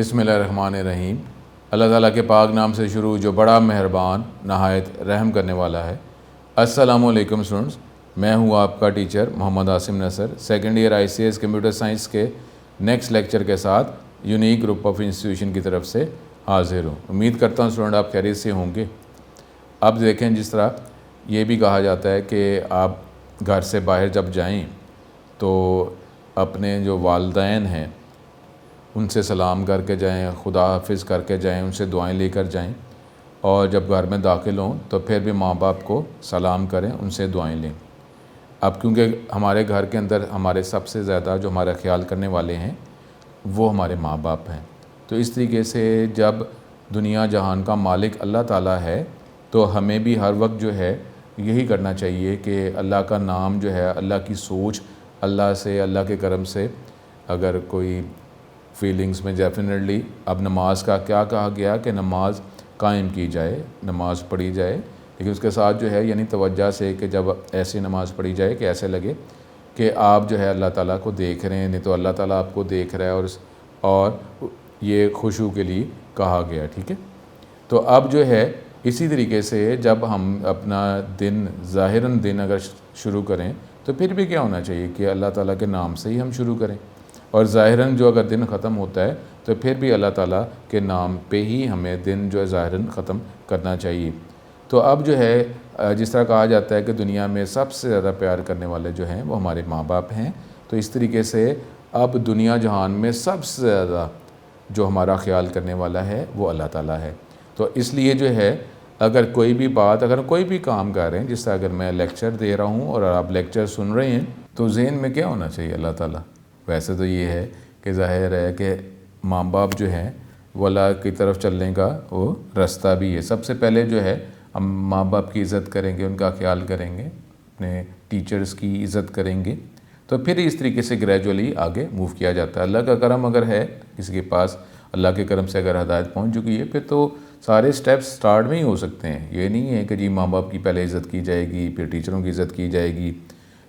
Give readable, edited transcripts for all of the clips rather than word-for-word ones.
बिस्मिल्लाहिर्रहमानिर्रहीम। अल्लाह ताला के पाक नाम से शुरू जो बड़ा मेहरबान नहायत रहम करने वाला है। अस्सलामुअलैकुम स्टूडेंट्स, मैं हूँ आपका teacher Mohammad Asim Nasar, second year ICS computer science के नेक्स्ट लेक्चर के साथ यूनिक ग्रुप ऑफ इंस्टीट्यूशन की तरफ से हाजिर हूँ। उम्मीद करता हूँ स्टूडेंट आप खैरियत से होंगे। अब देखें, जिस तरह ये भी कहा जाता है कि आप घर से बाहर जब जाएँ तो अपने जो वालिदैन हैं उनसे सलाम करके जाएं, खुदा हाफिज़ करके जाएं, उनसे दुआएं लेकर जाएं, और जब घर में दाखिल हों तो फिर भी माँ बाप को सलाम करें, उनसे दुआएं लें। अब क्योंकि हमारे घर के अंदर हमारे सबसे ज़्यादा जो हमारा ख्याल करने वाले हैं वो हमारे माँ बाप हैं, तो इस तरीके से जब दुनिया जहान का मालिक अल्लाह ताला है तो हमें भी हर वक्त जो है यही करना चाहिए कि अल्लाह का नाम जो है, अल्लाह की सोच, अल्लाह से, अल्लाह के करम से अगर कोई फीलिंग्स में डेफिनेटली अब नमाज का क्या कहा गया कि नमाज कायम की जाए, नमाज पढ़ी जाए, लेकिन उसके साथ जो है यानी तवज्जो से कि जब ऐसी नमाज़ पढ़ी जाए कि ऐसे लगे कि आप जो है अल्लाह ताला को देख रहे हैं, नहीं तो अल्लाह ताला आपको देख रहा है, और ये खुशू के लिए कहा गया। ठीक है, तो अब जो है इसी तरीके से जब हम अपना दिन ज़ाहिरन दिन अगर शुरू करें तो फिर भी क्या होना चाहिए कि अल्लाह ताला के नाम से ही हम शुरू करें, और ज़ाहिरन जो अगर दिन ख़त्म होता है तो फिर भी अल्लाह ताला के नाम पे ही हमें दिन जो है ज़ाहिरन ख़त्म करना चाहिए। तो अब जो है जिस तरह कहा जाता है कि दुनिया में सबसे ज़्यादा प्यार करने वाले जो हैं वो हमारे माँ बाप हैं, तो इस तरीके से अब दुनिया जहान में सबसे ज़्यादा जो हमारा ख्याल करने वाला है वो अल्लाह ताला है। तो इसलिए जो है अगर कोई भी बात, अगर कोई भी काम कर रहे हैं, जिस तरह अगर मैं लेक्चर दे रहा हूँ और आप लेक्चर सुन रहे हैं, तो जहन में क्या होना चाहिए? अल्लाह ताला। वैसे तो ये है कि ज़ाहिर है कि माँ बाप जो हैं वो अल्लाह की तरफ चलने का वो रास्ता भी है। सबसे पहले जो है हम माँ बाप की इज़्ज़त करेंगे, उनका ख्याल करेंगे, अपने टीचर्स की इज़्ज़त करेंगे, तो फिर इस तरीके से ग्रेजुअली आगे मूव किया जाता है। अल्लाह का करम अगर है किसी के पास, अल्लाह के करम से अगर हदायत पहुँच चुकी है, फिर तो सारे स्टेप्स स्टार्ट में ही हो सकते हैं। ये नहीं है कि जी माँ बाप की पहले इज़्ज़त की जाएगी, फिर टीचरों की इज़्ज़त की जाएगी,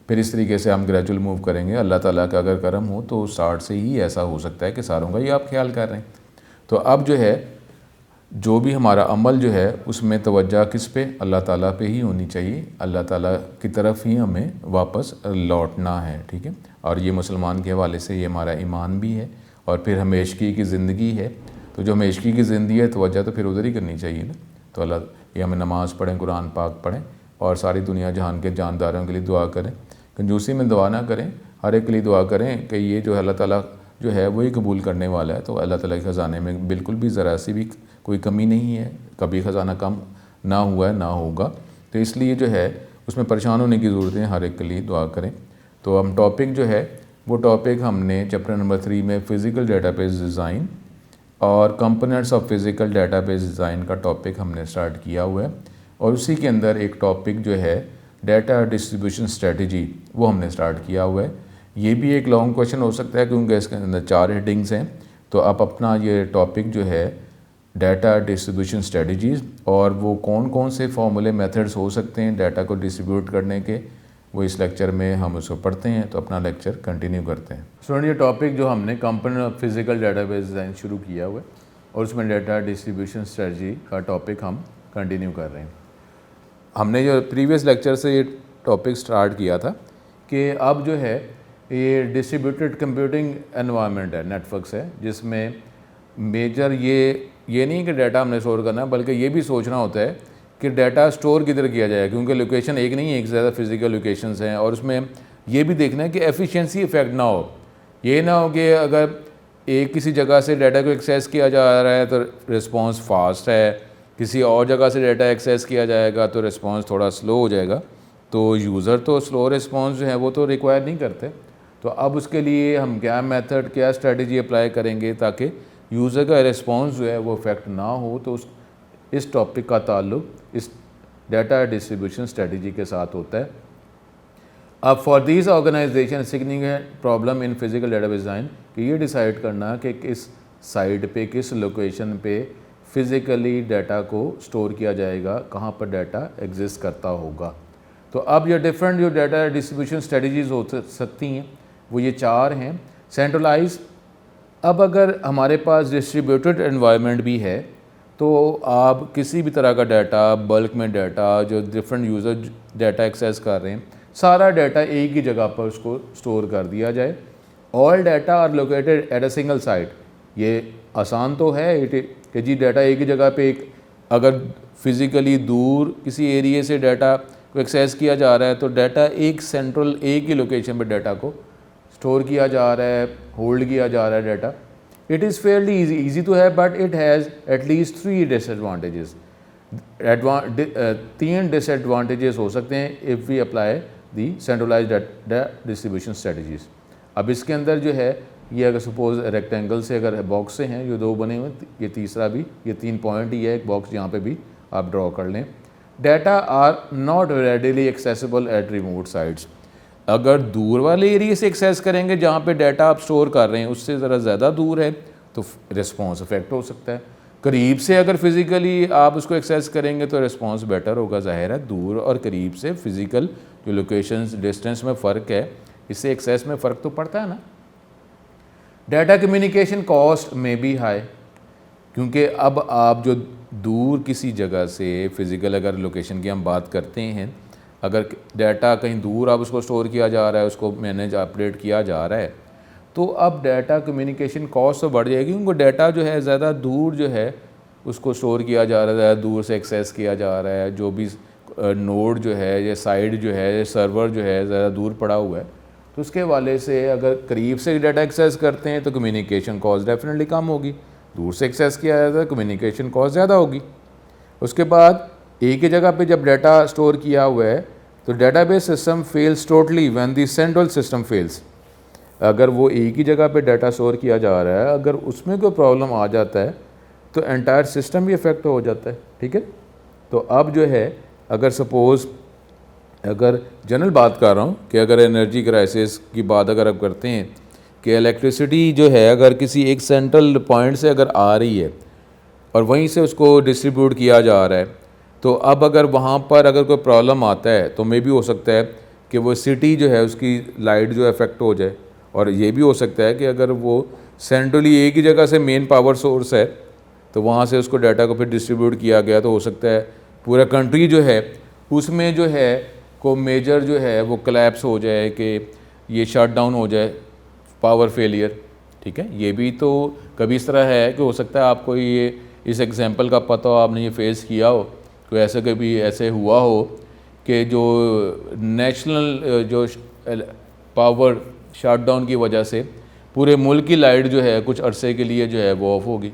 फिर इस तरीके से हम ग्रेजुअल मूव करेंगे। अल्लाह ताला का अगर करम हो तो स्टार्ट से ही ऐसा हो सकता है कि सारों का ही आप ख्याल कर रहे हैं। तो अब जो है जो भी हमारा अमल जो है उसमें तवज्जो किस पे? अल्लाह ताला पे ही होनी चाहिए। अल्लाह ताला की तरफ ही हमें वापस लौटना है। ठीक है, और ये मुसलमान के हवाले से ये हमारा ईमान भी है, और फिर हमेशगी की ज़िंदगी है। तो जो हमेशगी की ज़िंदगी है तवज्जो तो फिर उधर ही करनी चाहिए ना। तो अल्लाह ये हमें नमाज़ पढ़ें, कुरान पाक पढ़ें, और सारी दुनिया जहान के जानदारों के लिए दुआ करें। कंजूसी में दुआ ना करें, हर एक के लिए दुआ करें कि ये जो अल्लाह ताला जो है वही कबूल करने वाला है। तो अल्लाह ताला के ख़जाने में बिल्कुल भी ज़रा सी भी कोई कमी नहीं है, कभी ख़जाना कम ना हुआ है ना होगा। तो इसलिए जो है उसमें परेशान होने की ज़रूरत है, हर एक के लिए दुआ करें। तो हम टॉपिक जो है वो टॉपिक हमने चैप्टर नंबर 3 में फ़िज़िकल डेटाबेस डिज़ाइन और components of physical database design का टॉपिक हमने स्टार्ट किया हुआ है, और उसी के अंदर एक टॉपिक जो है डाटा डिस्ट्रीब्यूशन स्ट्रेटजी वो हमने स्टार्ट किया हुआ है। ये भी एक लॉन्ग क्वेश्चन हो सकता है क्योंकि इसके अंदर 4 हेडिंग्स हैं। तो आप अपना ये टॉपिक जो है डाटा डिस्ट्रीब्यूशन स्ट्रेटजीज़, और वो कौन कौन से फॉर्मूले मेथड्स हो सकते हैं डाटा को डिस्ट्रीब्यूट करने के, वो इस लेक्चर में हम उसको पढ़ते हैं। तो अपना लेक्चर कंटिन्यू करते हैं। स्टूडेंट, ये टॉपिक जो हमने component of physical database design शुरू किया हुआ है, और उसमें डाटा डिस्ट्रीब्यूशन स्ट्रेटजी का टॉपिक हम कंटिन्यू कर रहे हैं। हमने जो प्रीवियस लेक्चर से ये टॉपिक स्टार्ट किया था कि अब जो है ये डिस्ट्रीब्यूटेड कंप्यूटिंग एनवायरनमेंट है, नेटवर्क्स है, जिसमें मेजर ये नहीं कि डाटा हमने स्टोर करना, बल्कि ये भी सोचना होता है कि डाटा स्टोर किधर किया जाए, क्योंकि लोकेशन एक नहीं है, एक से ज़्यादा फिज़िकल लोकेशंस हैं, और उसमें ये भी देखना है कि एफिशिएंसी इफेक्ट ना हो। ये ना हो कि अगर एक किसी जगह से डाटा को एक्सेस किया जा रहा है तो रिस्पॉन्स फास्ट है, किसी और जगह से डाटा एक्सेस किया जाएगा तो रिस्पॉन्स थोड़ा स्लो हो जाएगा। तो यूज़र तो स्लो रिस्पॉन्स जो है वो तो रिक्वायर नहीं करते। तो अब उसके लिए हम क्या मेथड, क्या स्ट्रेटजी अप्लाई करेंगे ताकि यूज़र का रिस्पॉन्स जो है वो इफेक्ट ना हो। तो इस टॉपिक का ताल्लुक इस डाटा डिस्ट्रीब्यूशन स्ट्रेटजी के साथ होता है। अब for this organisation significant problem in physical database design कि ये डिसाइड करना कि किस साइट पे, किस लोकेशन पे फ़िज़िकली डाटा को स्टोर किया जाएगा, कहाँ पर डाटा एग्जिस्ट करता होगा। तो अब ये डिफरेंट जो डाटा डिस्ट्रीब्यूशन स्ट्रेटजीज़ हो सकती हैं वो ये 4 हैं। सेंट्रलाइज अब अगर हमारे पास डिस्ट्रीब्यूटेड एनवायरनमेंट भी है तो आप किसी भी तरह का डाटा, बल्क में डाटा, जो डिफरेंट यूज़र डाटा एक्सेस कर रहे हैं, सारा डाटा एक ही जगह पर उसको स्टोर कर दिया जाए। All data are located at a single site. ये आसान तो है कि जी डाटा एक ही जगह पे, एक अगर फिज़िकली दूर किसी एरिया से डाटा को एक्सेस किया जा रहा है तो डाटा एक सेंट्रल, एक ही लोकेशन पे डाटा को स्टोर किया जा रहा है, होल्ड किया जा रहा है data. It is fairly easy to have, but it has at least 3 disadvantages. 3 disadvantages हो सकते हैं if we apply the centralised data distribution strategies. अब इसके अंदर जो है, ये अगर सपोज रेक्टेंगल से अगर बॉक्स से हैं, ये 2 बने हुए, ये तीसरा भी, ये 3 पॉइंट ही है, एक बॉक्स यहाँ पे भी आप ड्रॉ कर लें। Data are not readily accessible at remote sites. अगर दूर वाले एरिया से एक्सेस करेंगे जहाँ पे डाटा आप स्टोर कर रहे हैं उससे ज़रा ज़्यादा दूर है तो रिस्पॉन्स इफेक्ट हो सकता है। करीब से अगर फिज़िकली आप उसको एक्सेस करेंगे तो रिस्पॉन्स बेटर होगा। ज़ाहिर है दूर और करीब से फ़िज़िकल जो लोकेशंस, डिस्टेंस में फ़र्क है, इससे एक्सेस में फ़र्क तो पड़ता है ना। डाटा कम्युनिकेशन कॉस्ट में भी हाई, क्योंकि अब आप जो दूर किसी जगह से फ़िज़िकल अगर लोकेशन की हम बात करते हैं, अगर डाटा कहीं दूर अब उसको स्टोर किया जा रहा है, उसको मैनेज अपडेट किया जा रहा है, तो अब डाटा कम्युनिकेशन कॉस्ट तो बढ़ जाएगी, क्योंकि डाटा जो है ज़्यादा दूर जो है उसको स्टोर किया जा रहा है, दूर से एक्सेस किया जा रहा है। जो भी नोड जो है या साइड जो है या सर्वर जो है ज़्यादा दूर पड़ा हुआ है, तो उसके वाले से अगर करीब से डाटा एक्सेस करते हैं तो कम्युनिकेशन कॉस्ट डेफिनेटली कम होगी। दूर से एक्सेस किया जाता है कम्युनिकेशन कॉस्ट ज़्यादा होगी। उसके बाद एक ही जगह पे जब डाटा स्टोर किया हुआ है तो database system fails totally when the central system fails. अगर वो एक ही जगह पे डाटा स्टोर किया जा रहा है, अगर उसमें कोई प्रॉब्लम आ जाता है तो एंटायर सिस्टम भी इफेक्ट हो जाता है। ठीक है, तो अब जो है अगर सपोज़ अगर जनरल बात कर रहा हूँ कि अगर एनर्जी क्राइसिस की बात अगर आप करते हैं कि इलेक्ट्रिसिटी जो है अगर किसी एक सेंट्रल पॉइंट से अगर आ रही है और वहीं से उसको डिस्ट्रीब्यूट किया जा रहा है, तो अब अगर वहाँ पर अगर कोई प्रॉब्लम आता है तो मे भी हो सकता है कि वो सिटी जो है उसकी लाइट जो इफेक्ट हो जाए। और ये भी हो सकता है कि अगर वो सेंट्रली एक ही जगह से मेन पावर सोर्स है तो वहाँ से उसको डाटा को फिर डिस्ट्रीब्यूट किया गया, तो हो सकता है पूरा कंट्री जो है उसमें जो है को मेजर जो है वो कोलैप्स हो जाए, कि ये शट डाउन हो जाए, पावर फेलियर। ठीक है, ये भी तो कभी इस तरह है कि हो सकता है आपको ये इस एग्जांपल का पता हो, आपने ये फेस किया हो, कोई ऐसे कभी ऐसे हुआ हो कि जो नेशनल जो पावर शटडाउन की वजह से पूरे मुल्क की लाइट जो है कुछ अरसे के लिए जो है वो ऑफ होगी,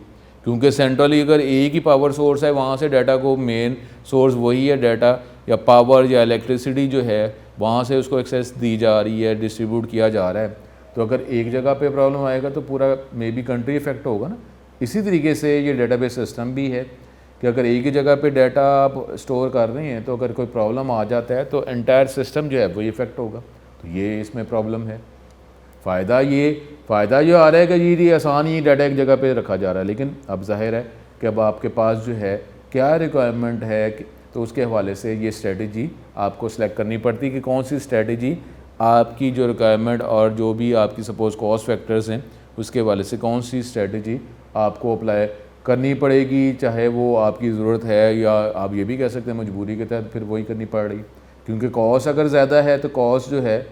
क्योंकि सेंट्रली अगर एक ही पावर सोर्स है, वहाँ से डाटा को मेन सोर्स वही है, डाटा या पावर या इलेक्ट्रिसिटी जो है वहाँ से उसको एक्सेस दी जा रही है, डिस्ट्रीब्यूट किया जा रहा है। तो अगर एक जगह पे प्रॉब्लम आएगा तो पूरा मे बी कंट्री इफेक्ट होगा ना। इसी तरीके से ये डेटाबेस सिस्टम भी है कि अगर एक ही जगह पे डाटा आप स्टोर कर रहे हैं तो अगर कोई प्रॉब्लम आ जाता है तो एंटायर सिस्टम जो है वो इफेक्ट होगा। तो ये इसमें प्रॉब्लम है। फ़ायदा जो आ रहा है कि ये आसान ही डाटा एक जगह पे रखा जा रहा है, लेकिन अब जाहिर है कि अब आपके पास जो है क्या रिक्वायरमेंट है, तो उसके हवाले से ये स्ट्रेटजी आपको सेलेक्ट करनी पड़ती है कि कौन सी स्ट्रेटजी आपकी जो रिक्वायरमेंट और जो भी आपकी सपोज कॉस्ट फैक्टर्स हैं उसके हवाले से कौन सी स्ट्रेटजी आपको अप्लाई करनी पड़ेगी, चाहे वो आपकी ज़रूरत है या आप ये भी कह सकते हैं मजबूरी के तहत फिर वही करनी पड़ रही। क्योंकि कॉस्ट अगर ज़्यादा है तो कॉस्ट जो है,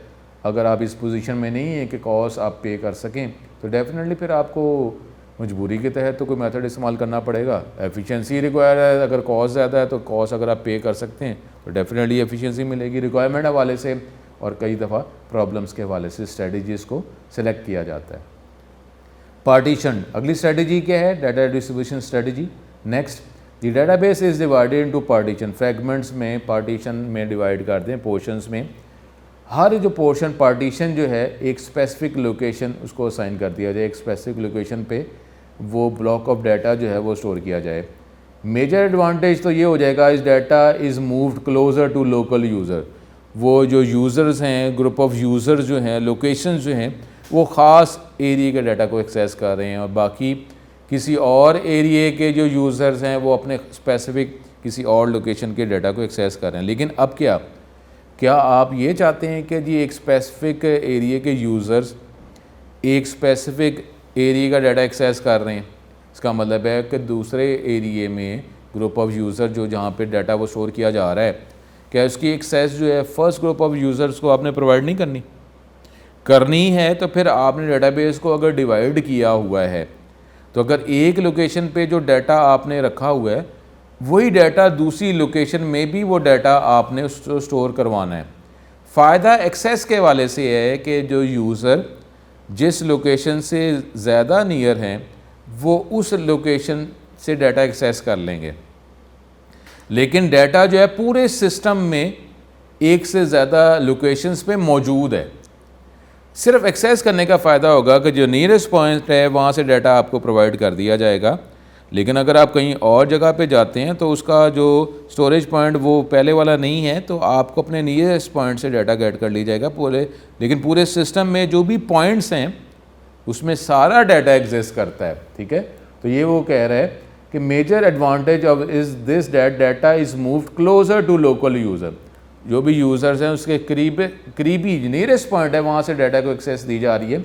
अगर आप इस पोजीशन में नहीं है कि कॉस्ट आप पे कर सकें, तो डेफिनेटली फिर आपको मजबूरी के तहत तो कोई मेथड इस्तेमाल करना पड़ेगा। एफिशिएंसी रिक्वायर है, अगर कॉस्ट ज़्यादा है तो कॉस्ट अगर आप पे कर सकते हैं तो डेफिनेटली एफिशिएंसी मिलेगी रिक्वायरमेंट हवाले से, और कई दफ़ा प्रॉब्लम्स के हवाले से स्ट्रेटजीज़ को सिलेक्ट किया जाता है। पार्टीशन, अगली स्ट्रेटजी क्या है? Data distribution strategy. Next, the database is divided into partition. Fragments में, पार्टीशन में डिवाइड करते हैं, पोर्शंस में। हर जो पोर्शन पार्टीशन जो है एक स्पेसिफिक लोकेशन उसको असाइन कर दिया जाए, एक स्पेसिफिक लोकेशन पे वो ब्लॉक ऑफ डाटा जो है वो स्टोर किया जाए। मेजर एडवांटेज तो ये हो जाएगा, इस data is moved closer to local user. वो जो यूज़र्स हैं, ग्रुप ऑफ यूज़र्स जो हैं, लोकेशंस जो हैं, वो ख़ास एरिया के डाटा को एक्सेस कर रहे हैं, और बाकी किसी और एरिया के जो यूज़र्स हैं वो अपने स्पेसिफिक किसी और लोकेशन के डाटा को एक्सेस कर रहे हैं। लेकिन अब क्या आप ये चाहते हैं कि जी एक स्पेसिफिक एरिया के यूज़र्स एक स्पेसिफिक एरिया का डाटा एक्सेस कर रहे हैं। इसका मतलब है कि दूसरे एरिए में ग्रुप ऑफ यूज़र जो जहाँ पे डाटा वो स्टोर किया जा रहा है, क्या उसकी एक्सेस जो है फर्स्ट ग्रुप ऑफ यूज़र्स को आपने प्रोवाइड नहीं करनी है। तो फिर आपने डेटाबेस को अगर डिवाइड किया हुआ है, तो अगर एक लोकेशन पे जो डाटा आपने रखा हुआ है, वही डाटा दूसरी लोकेशन में भी वो डाटा आपने उसको स्टोर करवाना है। फ़ायदा एक्सेस के वाले से है कि जो यूज़र जिस लोकेशन से ज़्यादा नियर हैं वो उस लोकेशन से डाटा एक्सेस कर लेंगे, लेकिन डाटा जो है पूरे सिस्टम में एक से ज़्यादा लोकेशंस पे मौजूद है। सिर्फ एक्सेस करने का फ़ायदा होगा कि जो नियरेस्ट पॉइंट है वहाँ से डाटा आपको प्रोवाइड कर दिया जाएगा, लेकिन अगर आप कहीं और जगह पे जाते हैं तो उसका जो स्टोरेज पॉइंट वो पहले वाला नहीं है, तो आपको अपने नियरेस्ट पॉइंट से डाटा गेट कर ली जाएगा लेकिन पूरे सिस्टम में जो भी पॉइंट्स हैं उसमें सारा डाटा एग्जिस्ट करता है। ठीक है, तो ये वो कह रहा है कि major advantage of is this that data is moved closer to local user. जो भी यूज़र्स हैं उसके करीबी नियरेस्ट पॉइंट है वहाँ से डाटा को एक्सेस दी जा रही है,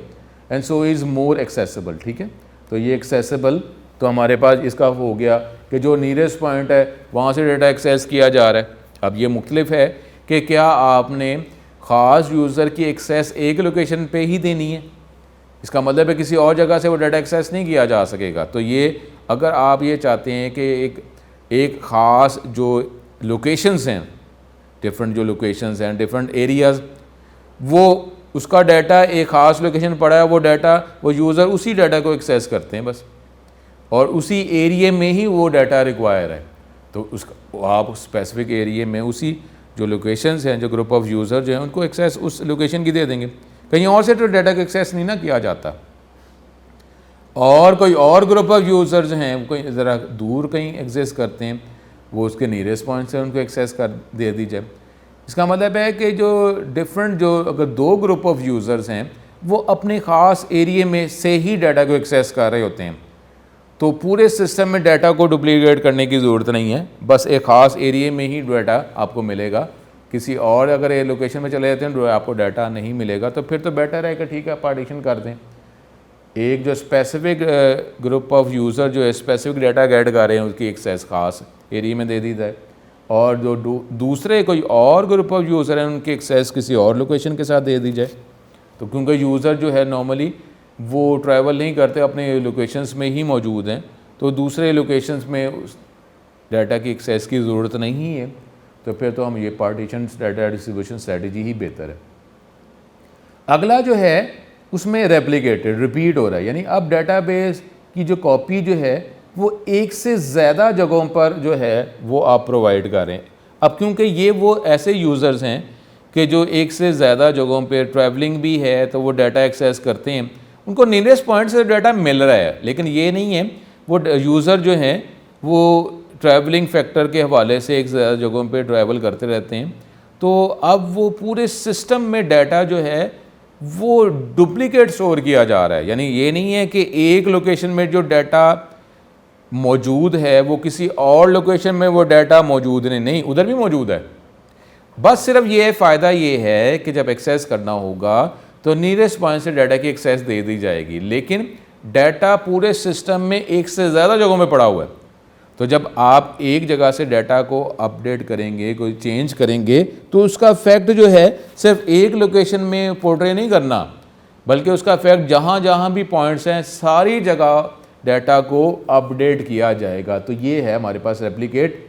and so is more accessible. ठीक है, तो ये एक्सेसिबल तो हमारे पास इसका हो गया कि जो नियरेस्ट पॉइंट है वहाँ से डाटा एक्सेस किया जा रहा है। अब ये मुख्तलिफ है कि क्या आपने ख़ास यूज़र की एक्सेस एक लोकेशन पे ही देनी है, इसका मतलब है किसी और जगह से वो डाटा एक्सेस नहीं किया जा सकेगा। तो ये अगर आप ये चाहते हैं कि एक ख़ास जो लोकेशंस हैं, डिफरेंट जो लोकेशंस हैं, डिफरेंट एरियाज़, वो उसका डाटा एक ख़ास लोकेशन पड़ा है, वो डाटा वो यूज़र उसी डाटा को एक्सेस करते हैं बस, और उसी एरिया में ही वो डाटा रिक्वायर है। तो उसका आप स्पेसिफिक एरिया में उसी जो लोकेशंस हैं, जो ग्रुप ऑफ यूज़र जो हैं, उनको एक्सेस उस लोकेशन की दे देंगे। कहीं और से तो डाटा का एक्सेस नहीं ना किया जाता, और कोई और ग्रुप ऑफ यूज़र्स हैं कोई ज़रा दूर कहीं एग्जिस्ट करते हैं, वो उसके नियरेस्ट पॉइंट से उनको एक्सेस कर दे दीजिए। इसका मतलब है कि जो डिफरेंट जो अगर दो ग्रुप ऑफ यूज़र्स हैं वो अपने ख़ास एरिए में से ही डाटा को एक्सेस कर रहे होते हैं, तो पूरे सिस्टम में डाटा को डुप्लीकेट करने की ज़रूरत नहीं है, बस एक ख़ास एरिए में ही डाटा आपको मिलेगा। किसी और अगर ये लोकेशन में चले जाते हैं तो आपको डाटा नहीं मिलेगा, तो फिर तो बेटर है कि ठीक है पार्टीशन कर दें। एक जो स्पेसिफिक ग्रुप ऑफ यूज़र जो है स्पेसिफिक डाटा गेट कर रहे हैं उसकी एक्सेस ख़ास एरिया में दे दी जाए, और जो दूसरे कोई और ग्रुप ऑफ यूज़र हैं उनकी एक्सेस किसी और लोकेशन के साथ दे दी जाए। तो क्योंकि यूज़र जो है नॉर्मली वो ट्रैवल नहीं करते, अपने लोकेशंस में ही मौजूद हैं, तो दूसरे लोकेशंस में उस डाटा की एक्सेस की ज़रूरत नहीं है, तो फिर तो हम ये पार्टीशन डाटा डिस्ट्रीब्यूशन स्ट्रेटजी ही बेहतर है। अगला जो है उसमें रेप्लिकेटेड रिपीट हो रहा है, यानी अब डाटाबेस की जो कॉपी जो है वो एक से ज़्यादा जगहों पर जो है वो आप प्रोवाइड कर रहे हैं। अब क्योंकि ये वो ऐसे यूज़र्स हैं कि जो एक से ज़्यादा जगहों पर ट्रैवलिंग भी है, तो वो डाटा एक्सेस करते हैं, उनको नियरेस्ट पॉइंट से डाटा मिल रहा है, लेकिन ये नहीं है वो यूज़र जो हैं वो ट्रैवलिंग फैक्टर के हवाले से एक ज़्यादा जगहों पे ट्रैवल करते रहते हैं। तो अब वो पूरे सिस्टम में डाटा जो है वो डुप्लीकेट स्टोर किया जा रहा है, यानी ये नहीं है कि एक लोकेशन में जो डाटा मौजूद है वो किसी और लोकेशन में वो डाटा मौजूद नहीं, उधर भी मौजूद है। बस सिर्फ ये फ़ायदा ये है कि जब एक्सेस करना होगा तो नियरेस्ट पॉइंट से डाटा की एक्सेस दे दी जाएगी, लेकिन डाटा पूरे सिस्टम में एक से ज़्यादा जगहों में पड़ा हुआ है। तो जब आप एक जगह से डाटा को अपडेट करेंगे, कोई चेंज करेंगे, तो उसका इफेक्ट जो है सिर्फ एक लोकेशन में पोर्ट्रे नहीं करना, बल्कि उसका इफेक्ट जहाँ जहाँ भी पॉइंट्स हैं सारी जगह डाटा को अपडेट किया जाएगा। तो ये है हमारे पास रेप्लिकेट।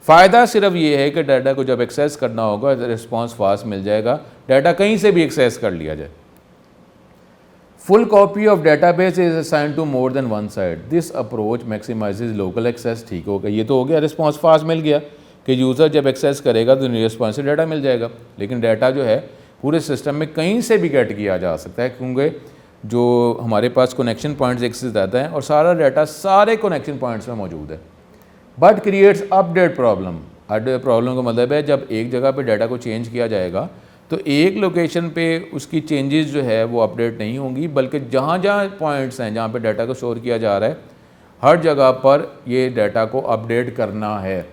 फ़ायदा सिर्फ ये है कि डाटा को जब एक्सेस करना होगा रिस्पॉन्स फास्ट मिल जाएगा, डाटा कहीं से भी एक्सेस कर लिया जाए। Full copy of database is assigned to more than one site, this approach maximizes local access. ठीक हो गया, ये तो हो गया, रिस्पॉन्स फास्ट मिल गया कि यूज़र जब एक्सेस करेगा तो नियरेस्ट पॉइंट से डाटा मिल जाएगा, लेकिन डाटा जो है पूरे सिस्टम में कहीं से भी गेट किया जा सकता है, क्योंकि जो हमारे पास कनेक्शन पॉइंट्स एक से ज़्यादा हैं और सारा डाटा सारे कनेक्शन पॉइंट्स में मौजूद है। But creates update problem. Update problem का मतलब है जब एक जगह पे डाटा को चेंज किया जाएगा तो एक लोकेशन पे उसकी चेंजेस जो है वो अपडेट नहीं होंगी, बल्कि जहाँ जहाँ पॉइंट्स हैं जहाँ पे डाटा को स्टोर किया जा रहा है हर जगह पर ये डाटा को अपडेट करना है।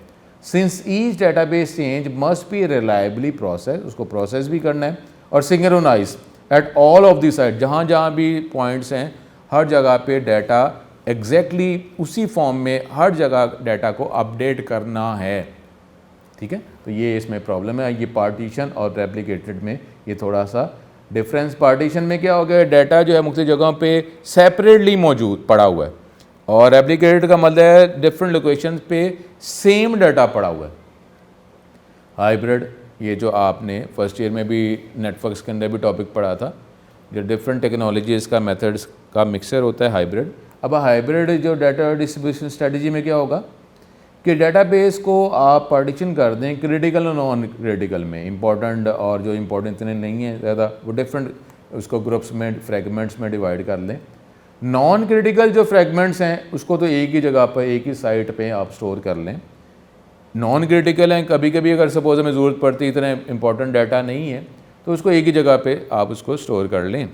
Since each database change must be reliably process, उसको प्रोसेस भी करना है और synchronise at all of the side, जहाँ जहाँ भी पॉइंट्स हैं हर जगह पे डाटा एग्जैक्टली उसी फॉर्म में हर जगह डाटा को अपडेट करना है, ठीक है। तो ये इसमें प्रॉब्लम है, ये पार्टीशन और रेप्लिकेटेड में ये थोड़ा सा डिफरेंस। पार्टीशन में क्या हो गया, डाटा जो है मुख्तलिफ जगहों पे सेपरेटली मौजूद पड़ा हुआ है, और रेप्लिकेटेड का मतलब है डिफरेंट लोकेशन पे सेम डाटा पड़ा हुआ है। हाइब्रिड, ये जो आपने फर्स्ट ईयर में भी नेटवर्क्स के अंदर भी टॉपिक पढ़ा था, जो डिफरेंट टेक्नोलॉजीज़ का मेथड्स का मिक्सचर होता है हाइब्रिड। अब हाइब्रिड जो डाटा डिस्ट्रीब्यूशन स्ट्रेटजी में क्या होगा कि डाटाबेस को आप पार्टीशन कर दें क्रिटिकल और नॉन क्रिटिकल में, इंपॉर्टेंट और जो इंपॉर्टेंट इतने नहीं है ज़्यादा, वो डिफरेंट उसको ग्रुप्स में फ्रेगमेंट्स में डिवाइड कर लें। नॉन क्रिटिकल जो फ्रेगमेंट्स हैं उसको तो एक ही जगह पर एक ही साइट पे आप स्टोर कर लें। नॉन क्रिटिकल हैं, कभी कभी अगर सपोज हमें ज़रूरत पड़ती है, इतना इंपॉर्टेंट डाटा नहीं है तो उसको एक ही जगह पे आप उसको स्टोर कर लें।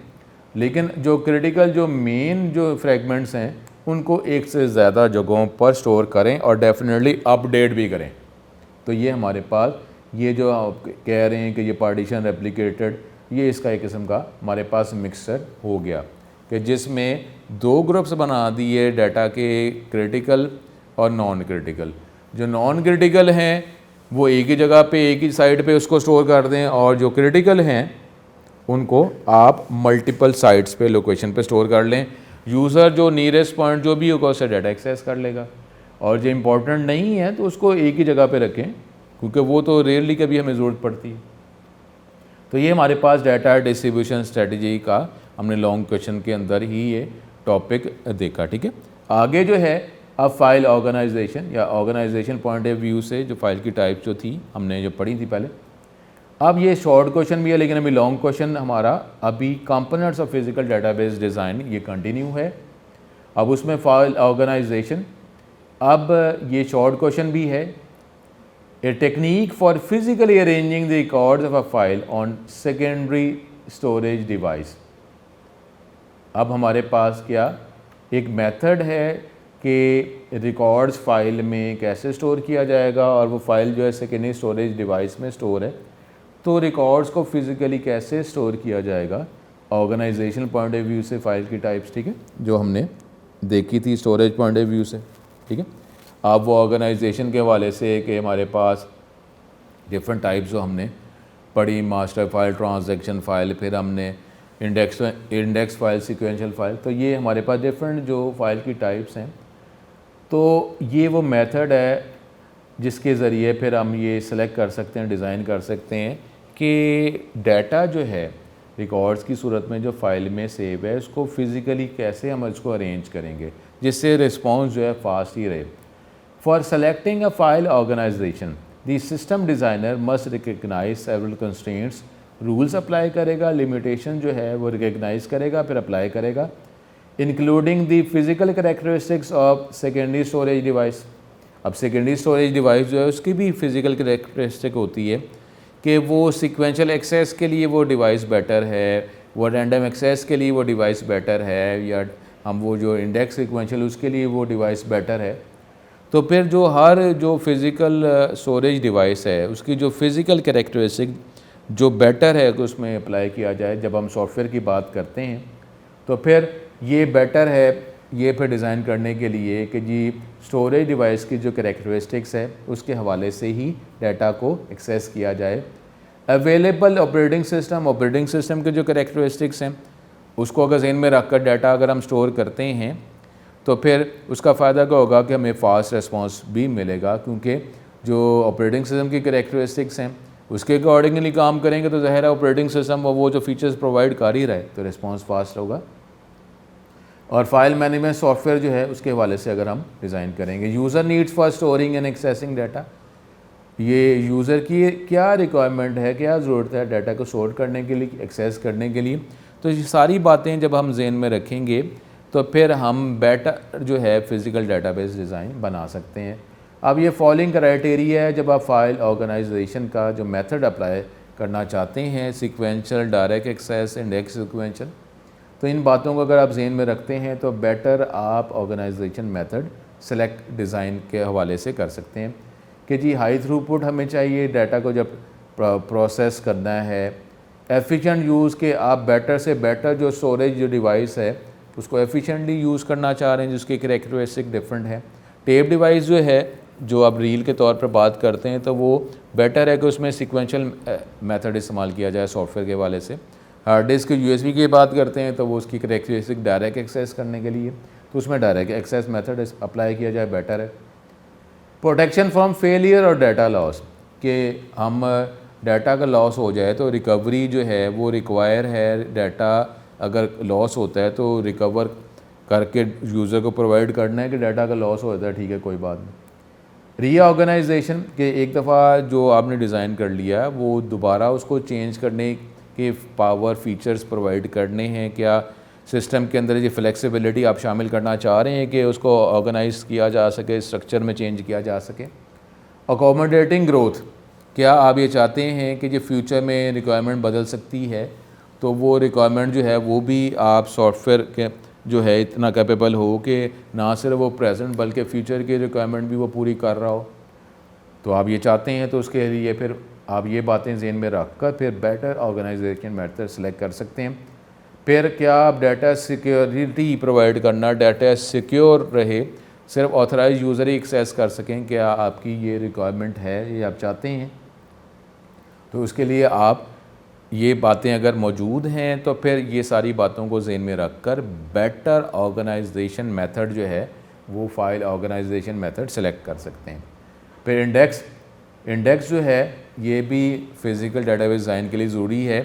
लेकिन जो क्रिटिकल जो मेन जो फ्रेगमेंट्स हैं उनको एक से ज़्यादा जगहों पर स्टोर करें और डेफिनेटली अपडेट भी करें। तो ये हमारे पास ये जो आप कह रहे हैं कि ये पार्टीशन रेप्लिकेटेड, ये इसका एक किस्म का हमारे पास मिक्सचर हो गया कि जिसमें दो ग्रुप्स बना दिए डाटा के, क्रिटिकल और नॉन क्रिटिकल। जो नॉन क्रिटिकल हैं वो एक ही जगह पे एक ही साइट पे उसको स्टोर कर दें, और जो क्रिटिकल हैं उनको आप मल्टीपल साइट्स पे लोकेशन पे स्टोर कर लें। यूज़र जो नियरेस्ट पॉइंट जो भी होगा उससे डाटा एक्सेस कर लेगा, और जो इम्पोर्टेंट नहीं है तो उसको एक ही जगह पे रखें, क्योंकि वो तो रेयरली कभी हमें ज़रूरत पड़ती है। तो ये हमारे पास डाटा डिस्ट्रीब्यूशन स्ट्रेटजी का हमने लॉन्ग क्वेश्चन के अंदर ही ये टॉपिक देखा, ठीक है। आगे जो है अब फाइल ऑर्गेनाइजेशन या ऑर्गेनाइजेशन पॉइंट ऑफ व्यू से जो फाइल की टाइप जो थी हमने जो पढ़ी थी पहले, अब ये शॉर्ट क्वेश्चन भी है लेकिन अभी लॉन्ग क्वेश्चन हमारा अभी components of physical database design ये कंटिन्यू है। अब उसमें फाइल ऑर्गेनाइजेशन, अब ये शॉर्ट क्वेश्चन भी है, a technique for physically arranging the records of a file on secondary storage device. अब हमारे पास क्या एक मेथड है कि रिकॉर्ड्स फाइल में कैसे स्टोर किया जाएगा, और वो फाइल जो है सेकेंडरी स्टोरेज डिवाइस में स्टोर है, तो रिकॉर्ड्स को फिज़िकली कैसे स्टोर किया जाएगा ऑर्गेनाइजेशन पॉइंट ऑफ व्यू से, फाइल की टाइप्स, ठीक है, जो हमने देखी थी स्टोरेज पॉइंट ऑफ व्यू से, ठीक है। अब वो ऑर्गेनाइजेशन के हवाले से कि हमारे पास डिफरेंट टाइप्स जो हमने पढ़ी, मास्टर फाइल, ट्रांजैक्शन फाइल, फिर हमने इंडेक्स फाइल, सीक्वेंशियल फाइल, तो ये हमारे पास डिफरेंट जो फाइल की टाइप्स हैं। तो ये वो मेथड है जिसके ज़रिए फिर हम ये सिलेक्ट कर सकते हैं, डिज़ाइन कर सकते हैं कि डाटा जो है रिकॉर्ड्स की सूरत में जो फाइल में सेव है उसको फिज़िकली कैसे हम इसको अरेंज करेंगे जिससे रिस्पॉन्स जो है फास्ट ही रहे। For selecting a file organisation the system designer must recognise several constraints, rules apply करेगा, लिमिटेशन जो है वो रिकग्नाइज करेगा फिर अप्लाई करेगा, including the physical characteristics of secondary storage device. अब सेकेंडरी स्टोरेज डिवाइस जो है उसकी भी फिज़िकल कैरेक्टरिस्टिक होती है कि वो सीक्वेंशियल एक्सेस के लिए वो डिवाइस बेटर है, वो रैंडम एक्सेस के लिए वो डिवाइस बेटर है, या हम वो जो इंडेक्स सीक्वेंशियल उसके लिए वो डिवाइस बेटर है। तो फिर जो हर जो फिज़िकल स्टोरेज डिवाइस है उसकी जो फिज़िकल कैरेक्टरिस्टिक जो बेटर है कि उसमें अप्लाई किया जाए। जब हम सॉफ्टवेयर की बात करते हैं तो फिर ये बेटर है ये फिर डिज़ाइन करने के लिए कि जी स्टोरेज डिवाइस की जो कैरेक्टरिस्टिक्स है उसके हवाले से ही डाटा को एक्सेस किया जाए। अवेलेबल ऑपरेटिंग सिस्टम के जो कैरेक्टरिस्टिक्स हैं उसको अगर जहन में रख कर डाटा अगर हम स्टोर करते हैं तो फिर उसका फ़ायदा क्या होगा कि हमें फ़ास्ट रिस्पॉन्स भी मिलेगा, क्योंकि जो ऑपरेटिंग सिस्टम की कैरेक्टरिस्टिक्स हैं उसके अकॉर्डिंगली काम करेंगे तो ज़ाहिर है ऑपरेटिंग सिस्टम वो जो फीचर्स प्रोवाइड कर ही रहे तो रिस्पॉन्स फास्ट होगा। और फाइल मैनेजमेंट सॉफ्टवेयर जो है उसके हवाले से अगर हम डिज़ाइन करेंगे, user needs for storing and accessing data, ये यूज़र की क्या रिक्वायरमेंट है, क्या ज़रूरत है डाटा को स्टोर करने के लिए, एक्सेस करने के लिए। तो ये सारी बातें जब हम जहन में रखेंगे तो फिर हम बेटर जो है फ़िज़िकल डाटाबेस डिज़ाइन बना सकते हैं। अब ये फॉलोइंग क्राइटेरिया है जब आप फाइल ऑर्गेनाइजेशन का जो मेथड अप्लाई करना चाहते हैं, sequential, direct access, index sequential, तो इन बातों को अगर आप जहन में रखते हैं तो बेटर आप ऑर्गेनाइजेशन मेथड सेलेक्ट डिज़ाइन के हवाले से कर सकते हैं कि जी हाई थ्रूपुट हमें चाहिए डाटा को जब प्रोसेस करना है, एफिशिएंट यूज़ के आप बेटर से बेटर जो स्टोरेज जो डिवाइस है उसको एफिशिएंटली यूज़ करना चाह रहे हैं जिसकी करैक्टरिस्टिक डिफरेंट है। टेप डिवाइस जो है, जो आप रील के तौर पर बात करते हैं, तो वो बेटर है कि उसमें सीक्वेंशियल मेथड इस्तेमाल किया जाए सॉफ्टवेयर के हवाले से। हार्ड डिस्क USB की बात करते हैं तो वो उसकी करैक्टरिस्टिक डायरेक्ट एक्सेस करने के लिए, तो उसमें डायरेक्ट एक्सेस मेथड अप्लाई किया जाए, बेटर है। प्रोटेक्शन फ्रॉम फेलियर और डाटा लॉस, कि हम डाटा का लॉस हो जाए तो रिकवरी जो है वो रिक्वायर है। डाटा अगर लॉस होता है तो रिकवर करके यूज़र को प्रोवाइड करना है, कि डाटा का लॉस होता है ठीक है कोई बात नहीं। रीऑर्गेनाइजेशन, के एक दफ़ा जो आपने डिज़ाइन कर लिया है वो दोबारा उसको चेंज करने के पावर फीचर्स प्रोवाइड करने हैं, क्या सिस्टम के अंदर ये फ्लेक्सिबिलिटी आप शामिल करना चाह रहे हैं कि उसको ऑर्गेनाइज किया जा सके, स्ट्रक्चर में चेंज किया जा सके। अकोमोडेटिंग ग्रोथ, क्या आप ये चाहते हैं कि जो फ्यूचर में रिक्वायरमेंट बदल सकती है, तो वो रिक्वायरमेंट जो है वो भी आप सॉफ्टवेयर के जो है इतना कैपेबल हो कि ना सिर्फ वो प्रेजेंट बल्कि फ़्यूचर की रिक्वायरमेंट भी वो पूरी कर रहा हो। तो आप ये चाहते हैं तो उसके लिए फिर आप ये बातें ज़हन में रख कर फिर बेटर ऑर्गेनाइजेशन मेथड सेलेक्ट कर सकते हैं। फिर क्या आप डाटा सिक्योरिटी प्रोवाइड करना, डाटा सिक्योर रहे, सिर्फ ऑथराइज यूज़र ही एक्सेस कर सकें, क्या आपकी ये रिक्वायरमेंट है, ये आप चाहते हैं। तो उसके लिए आप ये बातें अगर मौजूद हैं तो फिर ये सारी बातों को ज़हन में रख कर बेटर ऑर्गेनाइजेशन मेथड जो है वो फाइल ऑर्गेनाइजेशन मेथड सेलेक्ट कर सकते हैं। फिर इंडेक्स जो है ये भी फ़िज़िकल डेटाबेस डिज़ाइन के लिए ज़रूरी है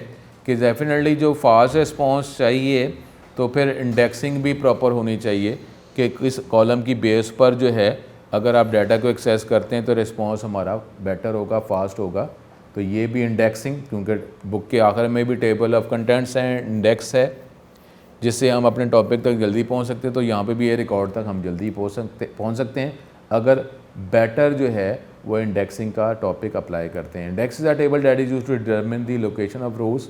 कि डेफिनेटली जो फास्ट रिस्पॉन्स चाहिए तो फिर इंडेक्सिंग भी प्रॉपर होनी चाहिए कि किस कॉलम की बेस पर जो है अगर आप डाटा को एक्सेस करते हैं तो रिस्पॉन्स हमारा बेटर होगा, फास्ट होगा। तो ये भी इंडेक्सिंग, क्योंकि बुक के आखिर में भी टेबल ऑफ कंटेंट्स हैं, इंडेक्स है जिससे हम अपने टॉपिक तक जल्दी पहुंच सकते हैं। तो यहाँ पे भी ये रिकॉर्ड तक हम जल्दी पहुंच सकते हैं अगर बेटर जो है वो इंडेक्सिंग का टॉपिक अप्लाई करते हैं। Index is a table that is used to determine the location of rows,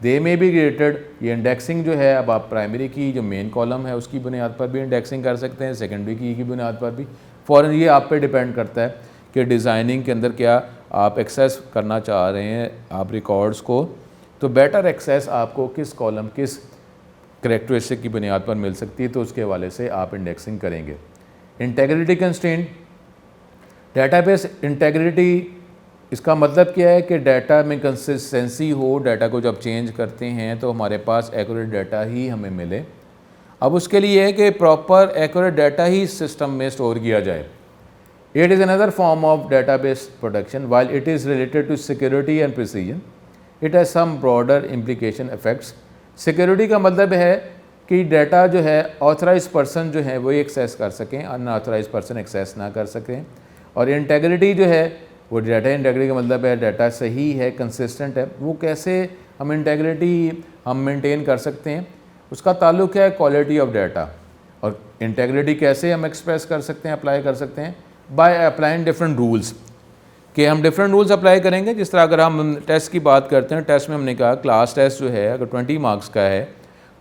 they may be created. ये इंडेक्सिंग जो है, अब आप प्राइमरी की जो मेन कॉलम है उसकी बुनियाद पर भी इंडेक्सिंग कर सकते हैं, सेकेंडरी की बुनियाद पर भी। फ़ौरन ये आप पे डिपेंड करता है कि डिज़ाइनिंग के अंदर क्या आप एक्सेस करना चाह रहे हैं आप रिकॉर्ड्स को। तो बेटर एक्सेस आपको किस कॉलम, किस करैक्टरिस्टिक की बुनियाद पर मिल सकती है, तो उसके हवाले से आप इंडेक्सिंग करेंगे। इंटेग्रिटी कंस्ट्रेंट, डाटाबेस इंटेग्रिटी, इसका मतलब क्या है कि डाटा में कंसिस्टेंसी हो, डाटा को जब चेंज करते हैं तो हमारे पास एक्यूरेट डाटा ही हमें मिले। अब उसके लिए है कि प्रॉपर एक्यूरेट डाटा ही सिस्टम में स्टोर किया जाए। It is another form of database protection. While it is related to security and precision, it has some broader implication effects. Security का मतलब है कि डाटा जो है ऑथराइज पर्सन जो है वही एक्सेस कर सकें, अनऑथराइज पर्सन एक्सेस ना कर सकें। और इंटेग्रिटी जो है वो डाटा इंटेग्रिटी का मतलब है डाटा सही है, कंसिस्टेंट है। वो कैसे हम इंटेग्रिटी हम मेंटेन कर सकते हैं, उसका ताल्लुक है क्वालिटी ऑफ डाटा। और इंटेग्रिटी कैसे हम एक्सप्रेस कर सकते हैं, अप्लाई कर सकते हैं, बाय अप्लाइंग डिफरेंट रूल्स, कि हम डिफरेंट रूल्स अप्लाई करेंगे। जिस तरह अगर हम टेस्ट की बात करते हैं, टेस्ट में हमने कहा क्लास टेस्ट जो है अगर 20 मार्क्स का है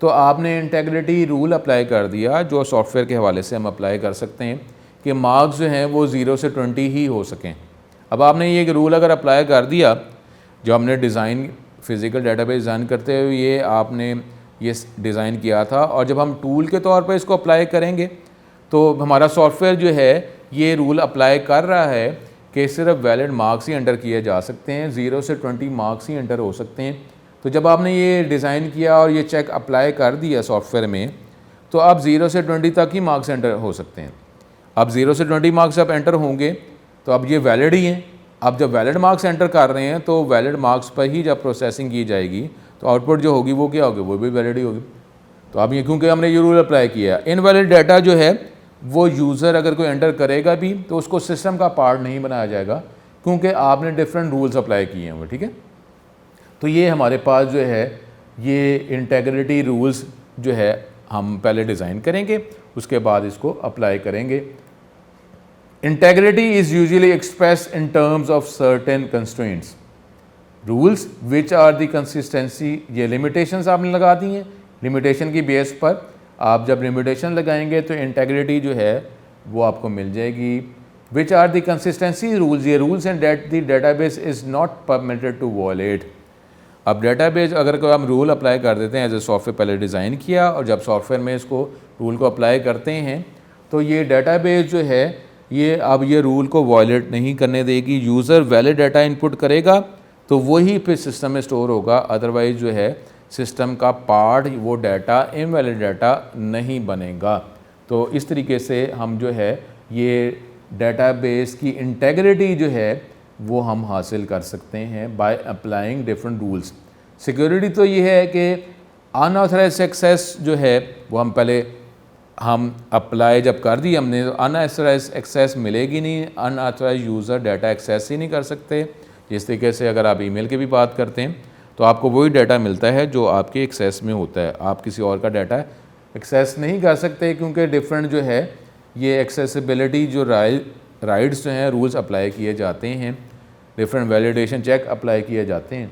तो आपने इंटेग्रिटी रूल अप्लाई कर दिया, जो सॉफ्टवेयर के हवाले से हम अप्लाई कर सकते हैं कि मार्क्स जो हैं वो 0 से 20 ही हो सकें। अब आपने ये रूल अगर अप्लाई कर दिया, जो हमने डिज़ाइन फ़िज़िकल डेटाबेस डिज़ाइन करते हुए ये आपने ये डिज़ाइन किया था, और जब हम टूल के तौर पर इसको अप्लाई करेंगे तो हमारा सॉफ्टवेयर जो है ये रूल अप्लाई कर रहा है कि सिर्फ वैलिड मार्क्स ही एंटर किए जा सकते हैं, 0 से 20 मार्क्स ही एंटर हो सकते हैं। तो जब आपने ये डिज़ाइन किया और ये चेक अप्लाई कर दिया सॉफ्टवेयर में, तो अब 0 से 20 तक ही मार्क्स एंटर हो सकते हैं। अब 0 से 20 मार्क्स अब एंटर होंगे तो अब ये वैलिड ही हैं। अब जब वैलिड मार्क्स एंटर कर रहे हैं तो वैलिड मार्क्स पर ही जब प्रोसेसिंग की जाएगी तो आउटपुट जो होगी वो क्या होगी, वो भी वैलिड ही होगी। तो अब ये क्योंकि हमने ये रूल अप्लाई किया है, इनवैलिड डाटा जो है वो यूज़र अगर कोई एंटर करेगा भी तो उसको सिस्टम का पार्ट नहीं बनाया जाएगा, क्योंकि आपने डिफरेंट रूल्स अप्लाई किए हैं वो, ठीक है। तो ये हमारे पास जो है ये इंटेग्रिटी रूल्स जो है हम पहले डिज़ाइन करेंगे, उसके बाद इसको अप्लाई करेंगे। Integrity is usually express in terms of certain constraints rules which are the consistency. ये लिमिटेशंस आपने लगा दी हैं, लिमिटेशन की बेस पर आप जब लिमिटेशन लगाएंगे तो इंटेग्रिटी जो है वो आपको मिल जाएगी। Which are the consistency rules, ये rules and that the database is not permitted to violate. अब डेटाबेस अगर कोई हम रूल अप्लाई कर देते हैं, एज ए सॉफ्टवेयर पहले डिज़ाइन किया और जब सॉफ्टवेयर में इसको रूल को अप्लाई करते हैं तो ये डेटाबेस जो है ये अब ये रूल को वायलेट नहीं करने देगी। यूज़र वैलिड डाटा इनपुट करेगा तो वही फिर सिस्टम में स्टोर होगा, अदरवाइज़ जो है सिस्टम का पार्ट वो डाटा इनवैलिड डाटा नहीं बनेगा। तो इस तरीके से हम जो है ये डेटाबेस की इंटेग्रिटी जो है वो हम हासिल कर सकते हैं by applying different rules. Security तो ये है कि अनऑथराइज्ड एक्सेस जो है वो हम अप्लाई जब कर दी हमने, तो अनऑथराइज्ड एक्सेस मिलेगी नहीं, अनऑथराइज्ड यूज़र डाटा एक्सेस ही नहीं कर सकते। जिस तरीके से अगर आप ईमेल की भी बात करते हैं तो आपको वही डाटा मिलता है जो आपके एक्सेस में होता है, आप किसी और का डाटा एक्सेस नहीं कर सकते, क्योंकि डिफरेंट जो है ये एक्सेसिबिलिटी जो राइट्स जो हैं रूल्स अप्लाई किए जाते हैं, डिफरेंट वैलिडेशन चेक अप्लाई किए जाते हैं।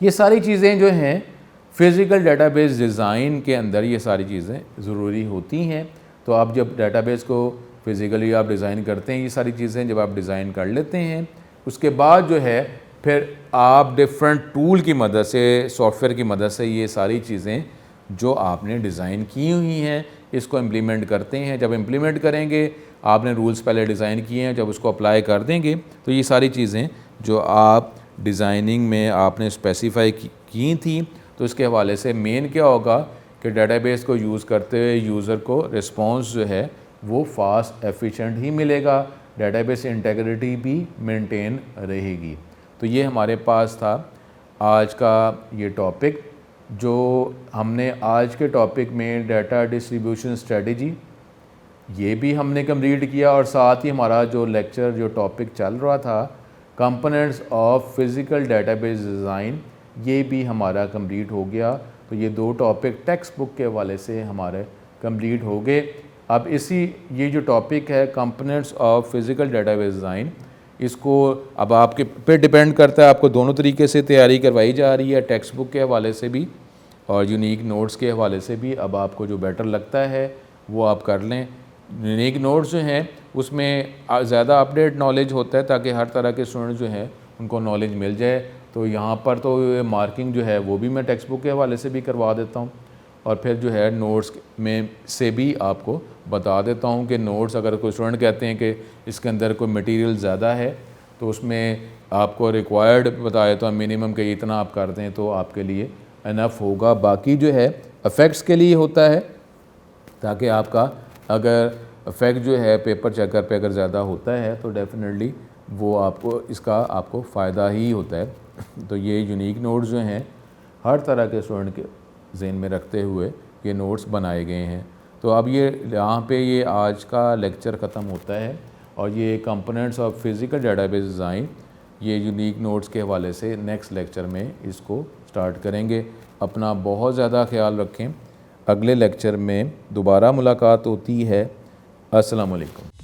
ये सारी चीज़ें जो हैं फिज़िकल डेटाबेस डिज़ाइन के अंदर ये सारी चीज़ें ज़रूरी होती हैं। तो आप जब डेटाबेस को फिज़िकली आप डिज़ाइन करते हैं, ये सारी चीज़ें जब आप डिज़ाइन कर लेते हैं, उसके बाद जो है फिर आप डिफरेंट टूल की मदद से, सॉफ्टवेयर की मदद से ये सारी चीज़ें जो आपने डिज़ाइन की हुई हैं इसको इम्प्लीमेंट करते हैं। जब इम्प्लीमेंट करेंगे, आपने रूल्स पहले डिज़ाइन किए हैं, जब उसको अप्लाई कर देंगे तो ये सारी चीज़ें जो आप डिज़ाइनिंग में आपने स्पेसिफाई की थी, तो इसके हवाले से मेन क्या होगा कि डेटाबेस को यूज़ करते हुए यूज़र को रिस्पॉन्स जो है वो फास्ट एफिशिएंट ही मिलेगा, डेटाबेस इंटेग्रिटी भी मेंटेन रहेगी। तो ये हमारे पास था आज का ये टॉपिक। जो हमने आज के टॉपिक में डाटा डिस्ट्रीब्यूशन स्ट्रेटजी ये भी हमने कंप्लीट किया, और साथ ही हमारा जो लेक्चर जो टॉपिक चल रहा था components of physical database design, ये भी हमारा कंप्लीट हो गया। तो ये दो टॉपिक टेक्स्ट बुक के हवाले से हमारे कंप्लीट हो गए। अब ये जो टॉपिक है components of physical database design, इसको अब आपके पे डिपेंड करता है, आपको दोनों तरीके से तैयारी करवाई जा रही है, टेक्स्ट बुक के हवाले से भी और यूनिक नोट्स के हवाले से भी। अब आपको जो बेटर लगता है वो आप कर लें। यूनिक नोट्स जो हैं उसमें ज़्यादा अपडेट नॉलेज होता है ताकि हर तरह के स्टूडेंट जो हैं उनको नॉलेज मिल जाए। तो यहाँ पर तो मार्किंग जो है वो भी मैं टेक्स्ट बुक के हवाले से भी करवा देता हूँ, और फिर जो है नोट्स में से भी आपको बता देता हूँ कि नोट्स अगर कोई स्टूडेंट कहते हैं कि इसके अंदर कोई मटेरियल ज़्यादा है तो उसमें आपको रिक्वायर्ड बता देता हूँ मिनिमम के इतना आप कर दें तो आपके लिए इनफ होगा। बाकी जो है इफ़ेक्ट्स के लिए होता है, ताकि आपका अगर इफ़ेक्ट जो है पेपर चेकर पे अगर ज़्यादा होता है तो डेफिनेटली वो इसका आपको फ़ायदा ही होता है। तो ये यूनिक नोट्स जो हैं हर तरह के स्टूडेंट के ज़हन में रखते हुए ये नोट्स बनाए गए हैं। तो अब ये यहाँ पे ये आज का लेक्चर ख़त्म होता है, और ये components of physical database design ये यूनिक नोट्स के हवाले से नेक्स्ट लेक्चर में इसको स्टार्ट करेंगे। अपना बहुत ज़्यादा ख्याल रखें। अगले लेक्चर में दोबारा मुलाकात होती है। अस्सलाम वालेकुम।